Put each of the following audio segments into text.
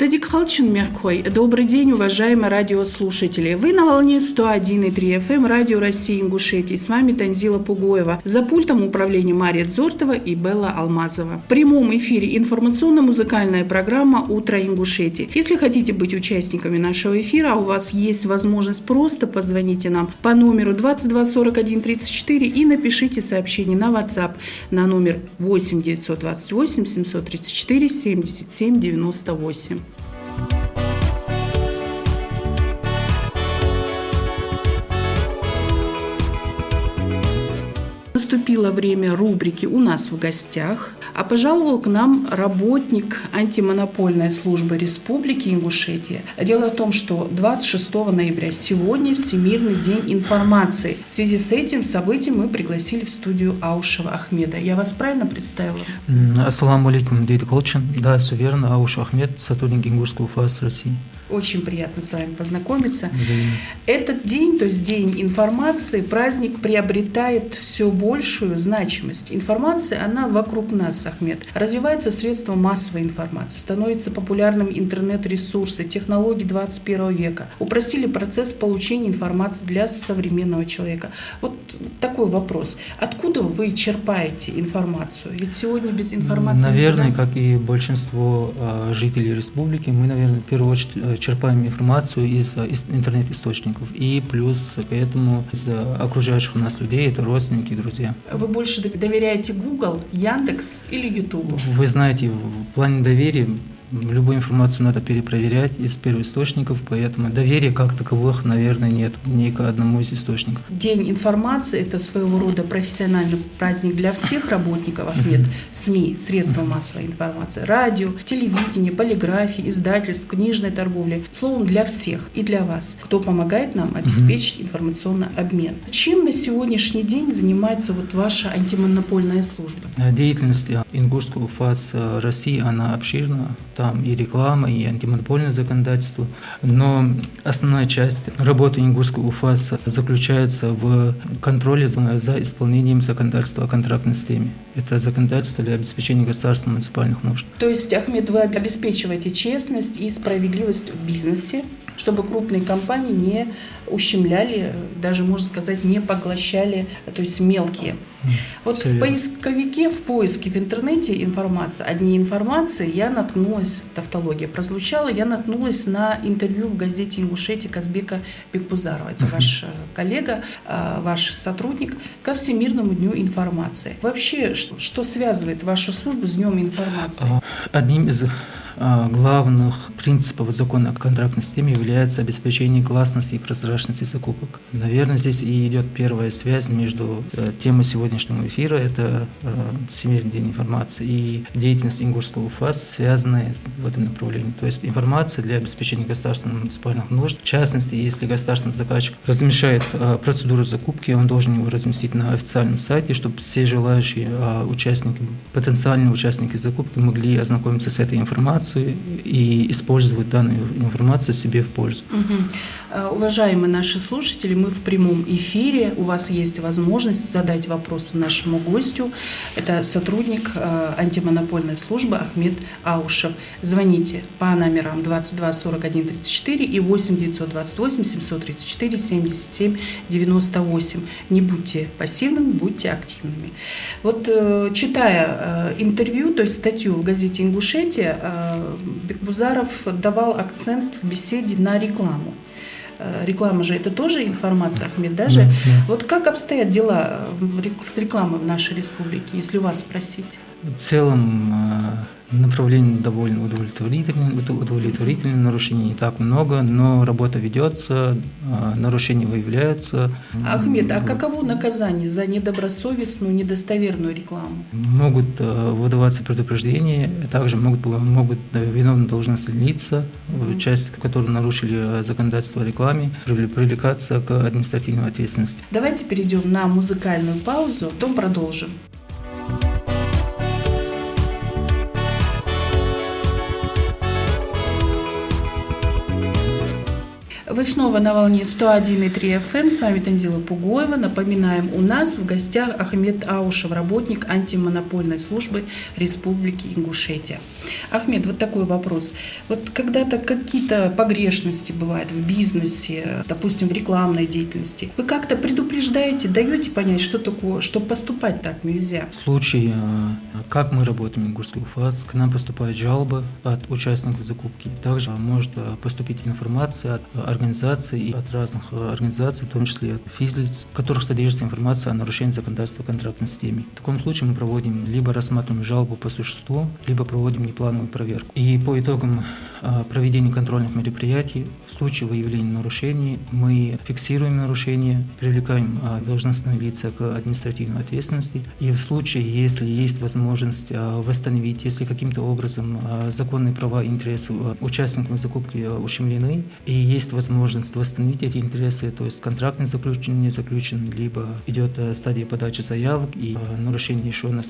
Тадик Халчин Мягкой. Добрый день, уважаемые радиослушатели. Вы на волне 101,3 FM Радио России Ингушетии. С вами Танзила Пугоева. За пультом управления Мария Дзортова и Белла Алмазова. В прямом эфире информационно-музыкальная программа «Утро Ингушетии». Если хотите быть участниками нашего эфира, у вас есть возможность просто позвоните нам по номеру 22 41 34 и напишите сообщение на WhatsApp на номер 8 928 734 77 98. Наступило время рубрики «У нас в гостях», а пожаловал к нам работник антимонопольной службы Республики Ингушетия. Дело в том, что 26 ноября сегодня Всемирный день информации. В связи с этим событием мы пригласили в студию Аушева Ахмеда. Я вас правильно представила? Ассаламу алейкум, Тадик Халчин. Да, все верно. Аушев Ахмед, сотрудник Ингушского УФАС России. Очень приятно с вами познакомиться. Взаимно. Этот день, то есть День информации, праздник приобретает все большую значимость. Информация, она вокруг нас, Ахмед. Развивается средства массовой информации, становятся популярным интернет-ресурсы, технологии 21 века. Упростили процесс получения информации для современного человека. Вот такой вопрос. Откуда вы черпаете информацию? Ведь сегодня без информации... Наверное, как и большинство жителей республики, мы, наверное, в первую очередь черпаем информацию из интернет-источников и плюс к этому из окружающих нас людей, это родственники и друзья. Вы больше доверяете Google, Яндекс или YouTube? Вы знаете, в плане доверия любую информацию надо перепроверять из первоисточников, поэтому доверия как таковых, наверное, нет ни к одному из источников. День информации – это своего рода профессиональный праздник для всех работников, Ахмед, СМИ, средства массовой информации, радио, телевидение, полиграфии, издательств, книжной торговли. Словом, для всех и для вас, кто помогает нам обеспечить информационный обмен. Чем на сегодняшний день занимается ваша антимонопольная служба? Деятельность Ингушского УФАС России, она обширна. Там и реклама, и антимонопольное законодательство. Но основная часть работы Ингушского УФАС заключается в контроле за исполнением законодательства о контрактной системе. Это законодательство для обеспечения государственных муниципальных нужд. То есть, Ахмед, вы обеспечиваете честность и справедливость в бизнесе, чтобы крупные компании не ущемляли, даже, можно сказать, не поглощали, то есть мелкие. Вот в поисковике, в поиске в интернете информации, одни информации, я наткнулась, тавтология прозвучала, я наткнулась на интервью в газете «Ингушетия» Казбека Бекбузарова. Это ваш коллега, ваш сотрудник, ко Всемирному дню информации. Вообще, что связывает вашу службу с Днем информации? Одним из главных принципов закона о контрактной системе является обеспечение гласности и прозрачности закупок. Наверное, здесь и идет первая связь между темой сегодняшнего эфира, это Всемирный день информации, и деятельность Ингушского УФАС, связанная в этом направлении. То есть информация для обеспечения государственных муниципальных нужд. В частности, если государственный заказчик размещает процедуру закупки, он должен его разместить на официальном сайте, чтобы все желающие участники, потенциальные участники закупки могли ознакомиться с этой информацией и использовать данную информацию себе в пользу. Уважаемые наши слушатели, мы в прямом эфире. У вас есть возможность задать вопросы нашему гостю. Это сотрудник антимонопольной службы Ахмед Аушев. Звоните по номерам 22 41 34 и 8 928 734 77 98. Не будьте пассивными, будьте активными. Вот читая интервью, то есть статью в газете «Ингушетия», Бекбузаров давал акцент в беседе на рекламу. Реклама же это тоже информация, Ахмед, даже. Да. Вот как обстоят дела с рекламой в нашей республике, если у вас спросить? В целом направление довольно удовлетворительное, нарушений не так много, но работа ведется, нарушения выявляются. Ахмед, а каково наказание за недобросовестную, недостоверную рекламу? Могут выдаваться предупреждения, также могут виновные должностные лица, часть, которые нарушили законодательство о рекламе, привлекаться к административной ответственности. Давайте перейдем на музыкальную паузу, потом продолжим. Вы снова на волне 101,3 FM. С вами Танзила Пугоева. Напоминаем, у нас в гостях Ахмед Аушев, работник антимонопольной службы Республики Ингушетия. Ахмед, вот такой вопрос. Вот когда-то какие-то погрешности бывают в бизнесе, допустим, в рекламной деятельности. Вы как-то предупреждаете, даете понять, что такое, что поступать так нельзя? В случае, как мы работаем в Ингушский УФАС, к нам поступают жалобы от участников закупки. Также может поступить информация от организаций и от разных организаций, в том числе от физлиц, в которых содержится информация о нарушении законодательства о контрактной системе. В таком случае мы проводим, либо рассматриваем жалобу по существу, либо проводим неплановую проверку. И по итогам проведения контрольных мероприятий, в случае выявления нарушений, мы фиксируем нарушения, привлекаем должностные лица к административной ответственности. И в случае, если есть возможность восстановить, если каким-то образом законные права и интересы участников закупки ущемлены, и есть возможность восстановить эти интересы, то есть контракт не заключен, либо идет стадия подачи заявок и нарушение еще на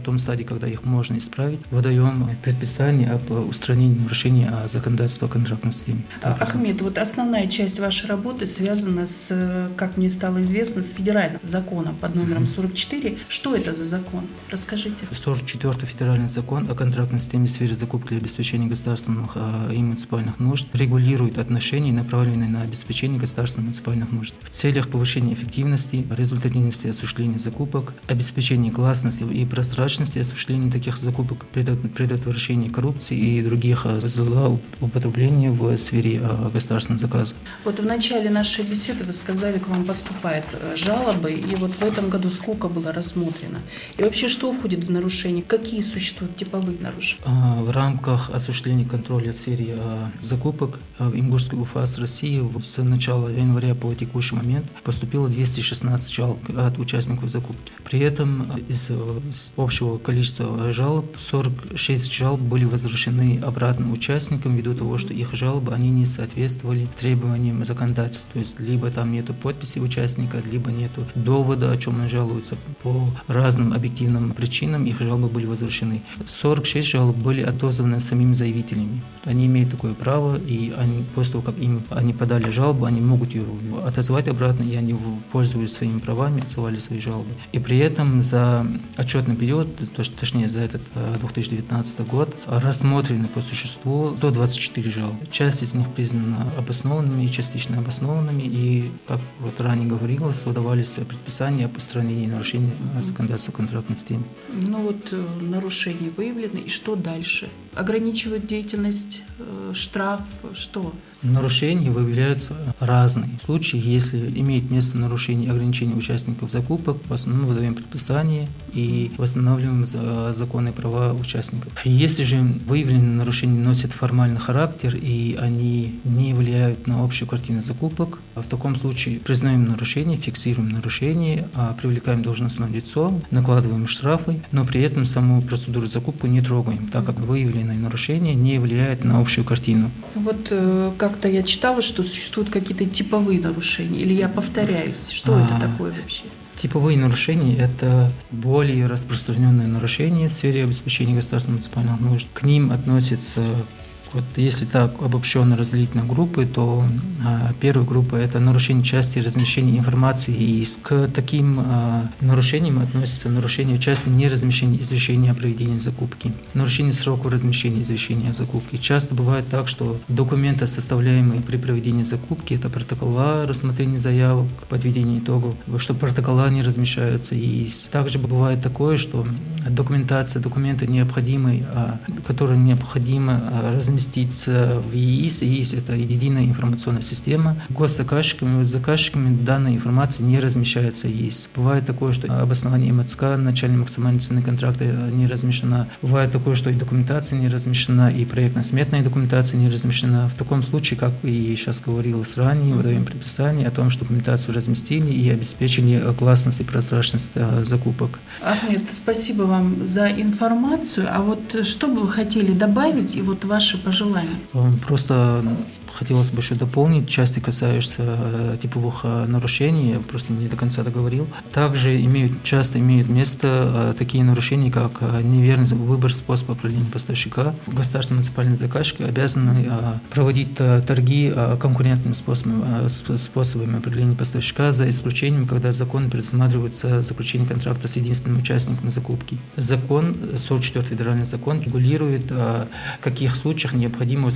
том стадии, когда их можно исправить, выдаем предписание об устранении нарушений законодательства о контрактной системе. Ахмед, вот основная часть вашей работы связана с, как мне стало известно, с федеральным законом под номером 44. Что это за закон? Расскажите. 44-й федеральный закон о контрактной системе в сфере закупки и обеспечения государственных и муниципальных нужд регулирует отношения, направленные на обеспечение государственных и муниципальных нужд. В целях повышения эффективности, результативности осуществления закупок, обеспечения гласности и прозрачности осуществления таких закупок, предотвращения коррупции и других злоупотреблений в сфере государственных заказов. Вот в начале нашей беседы вы сказали, к вам поступают жалобы, и вот в этом году сколько было рассмотрено? И вообще, что входит в нарушение? Какие существуют типовые нарушения? В рамках осуществления контроля в сфере закупок в Ингушский УФАС России с начала января по текущий момент поступило 216 жалоб от участников закупки. При этом из общего количества жалоб 46 жалоб были возвращены обратно участникам ввиду того, что их жалобы они не соответствовали требованиям законодательства. То есть либо там нету подписи участника, либо нету довода, о чем он жалуется. По разным объективным причинам их жалобы были возвращены. 46 жалоб были отозваны самими заявителями. Они имеют такое право, и после того, как они подали жалобу, они могут ее отозвать обратно, и они пользуются своими правами, отсылали свои жалобы. И при этом за отчетный период, точнее за этот 2019 год, рассмотрены по существу 124 жалобы. Часть из них признана обоснованными и частично обоснованными, и, как вот ранее говорилось, выдавались предписания об устранении нарушений законодательства о контрактной системе. Ну вот нарушения выявлены, и что дальше? Ограничивать деятельность, штраф, что? Нарушения выявляются разные. В случае, если имеет место нарушение ограничений участников закупок, в основном выдаем предписание и восстанавливаем законные права участников. Если же выявленные нарушения носят формальный характер и они не влияют на общую картину закупок, в таком случае признаем нарушение, фиксируем нарушение, привлекаем должностное лицо, накладываем штрафы, но при этом саму процедуру закупки не трогаем, так как выявленные нарушения не влияют на общую картину. Вот как-то я читала, что существуют какие-то типовые нарушения, или я повторяюсь. Что это такое вообще? Типовые нарушения – это более распространенные нарушения в сфере обеспечения государственных муниципальных нужд. К ним относятся, вот если так обобщенно разделить на группы, то первая группа – это нарушение части размещения информации, и к таким нарушениям относятся нарушение части неразмещения извещения о проведении закупки, нарушение срока размещения извещения о закупке. Часто бывает так, что документы, составляемые при проведении закупки, это протокола рассмотрения заявок, подведения итогов, что протокола не размещаются. И также бывает такое, что документы необходимые, которые необходимо разместить в ЕИС. ЕИС – это единая информационная система. Заказчиками данной информации не размещается ЕИС. Бывает такое, что обоснование МЦК, начальной максимальной цены контракта не размещена. Бывает такое, что и документация не размещена, и проектно-сметная документация не размещена. В таком случае, как и сейчас говорилось ранее, выдаем предписание о том, что документацию разместили и обеспечили гласность и прозрачность закупок. Ахмед, спасибо вам за информацию. А вот что бы вы хотели добавить и вот ваши пожелания? Просто хотелось бы еще дополнить, части касающиеся типовых нарушений, я просто не до конца договорил. Также часто имеют место такие нарушения, как неверный выбор способа определения поставщика. Государственные муниципальные заказчики обязаны проводить торги конкурентными способами определения поставщика, за исключением, когда закон предусматривается заключение контракта с единственным участником закупки. 44-й федеральный закон регулирует, в каких случаях необходимо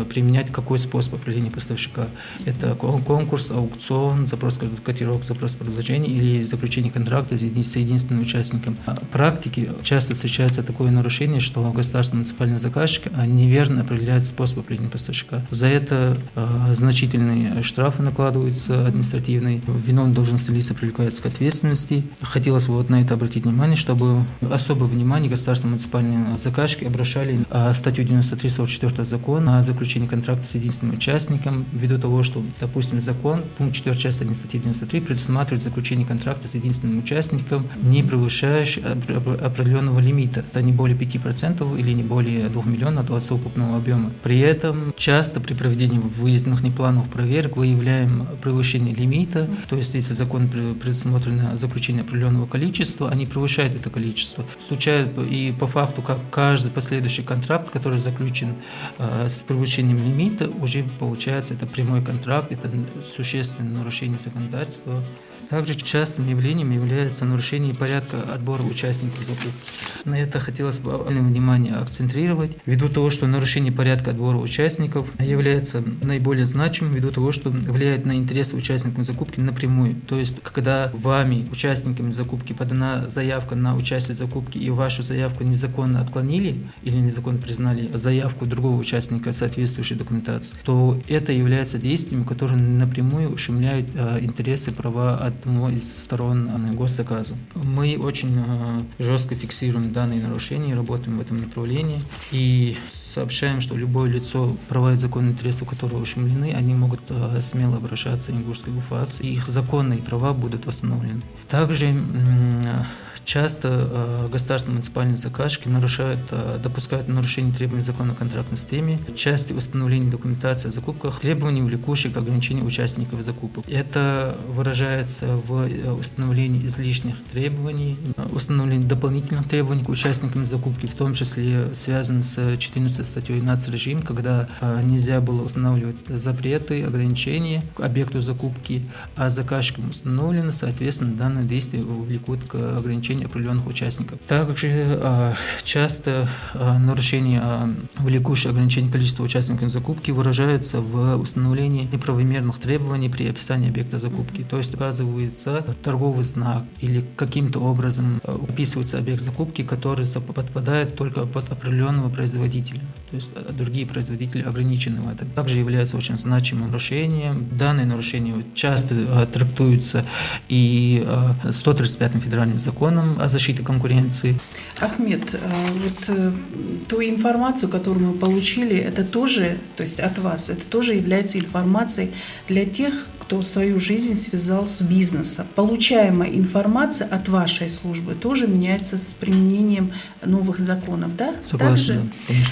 применять какой способ определения поставщика. Это конкурс, аукцион, запрос котировок, запрос предложений или заключение контракта с единственным участником. В практике часто встречается такое нарушение, что государственный муниципальный заказчик неверно определяет способ определения поставщика. За это значительные штрафы накладываются административные. Виновные должностные лица привлекаются к ответственности. Хотелось бы на это обратить внимание, чтобы особое внимание государственные муниципальные заказчики обращали статью 93-44 закона о заключении контракта с единственным участником, ввиду того, что, допустим, закон, пункт 4 части 1 статьи 93 предусматривает заключение контракта с единственным участником, не превышающий определенного лимита. Это не более 5% или не более 2 миллионов от совокупного объема. При этом часто при проведении выездных неплановых проверок выявляем превышение лимита, то есть если закон предусмотрено заключение определенного количества, они превышают это количество. Случается и по факту, как каждый последующий контракт, который заключен с превышением лимита, уже получается это прямой контракт, это существенное нарушение законодательства. Также частым явлением является нарушение порядка отбора участников закупки. На это хотелось бы внимание акцентрировать, ввиду того, что нарушение порядка отбора участников является наиболее значимым, ввиду того, что влияет на интересы участников закупки напрямую. То есть, когда вами, участниками закупки, подана заявка на участие в закупке, и вашу заявку незаконно отклонили или незаконно признали заявку другого участника соответствующей документации, то это является действиями, которые напрямую ущемляют интересы, права одной из сторон госзаказа. Мы очень жестко фиксируем данные нарушения, работаем в этом направлении и сообщаем, что любое лицо, права и законные интересы которого ущемлены, они могут смело обращаться в Ингушский ГУФАС, и их законные права будут восстановлены. Также часто государственные муниципальные заказчики допускают нарушение требований закона о контрактной системе, части установления документации о закупках, требований, влекущих к ограничению участников закупок. Это выражается в установлении излишних требований, установлении дополнительных требований к участникам закупки, в том числе связанных с 14 статьей нацрежим, когда нельзя было устанавливать запреты, ограничения к объекту закупки, а заказчикам установлено, соответственно, данное действие влекут к ограничению определенных участников. Также часто нарушение влекущее ограничение количества участников закупки выражаются в установлении неправомерных требований при описании объекта закупки. То есть указывается торговый знак или каким-то образом описывается объект закупки, который подпадает только под определенного производителя. То есть другие производители ограничены в этом. Также является очень значимым нарушением. Данные нарушения часто трактуются и 135-м федеральным законом о защите конкуренции. Ахмед, вот ту информацию, которую мы получили, это тоже, то есть от вас, это тоже является информацией для тех, кто свою жизнь связал с бизнесом. Получаемая информация от вашей службы тоже меняется с применением новых законов, да? Согласен, Также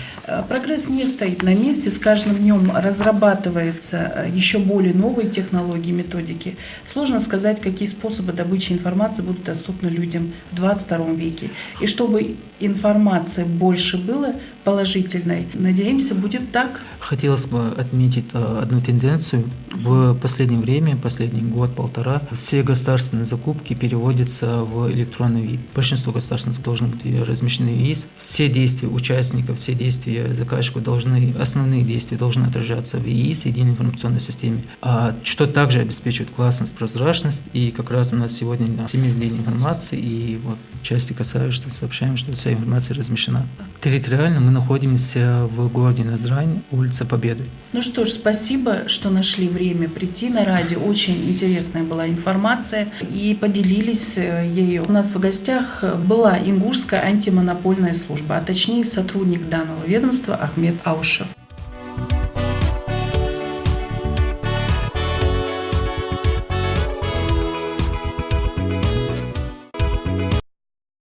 прогресс не стоит на месте, с каждым днем разрабатывается еще более новые технологии, методики. Сложно сказать, какие способы добычи информации будут доступны людям в 22 веке. И чтобы информации больше было положительной, надеемся, будет так. Хотелось бы отметить одну тенденцию. В последнее время, последний год-полтора, все государственные закупки переводятся в электронный вид. Большинство государственных должны быть размещены в ВИИС. Все действия участников, все действия заказчиков основные действия должны отражаться в ВИИС, единой информационной системе, что также обеспечивает гласность, прозрачность. И как раз у нас сегодня 7 дней информации, и вот части касающиеся, сообщаем, что вся информация размещена. Территориально мы находимся в городе Назрань, улица Победы. Ну что ж, спасибо, что нашли время прийти на радио. Очень интересная была информация и поделились ею. У нас в гостях была Ингушская антимонопольная служба, а точнее сотрудник данного ведомства Ахмед Аушев.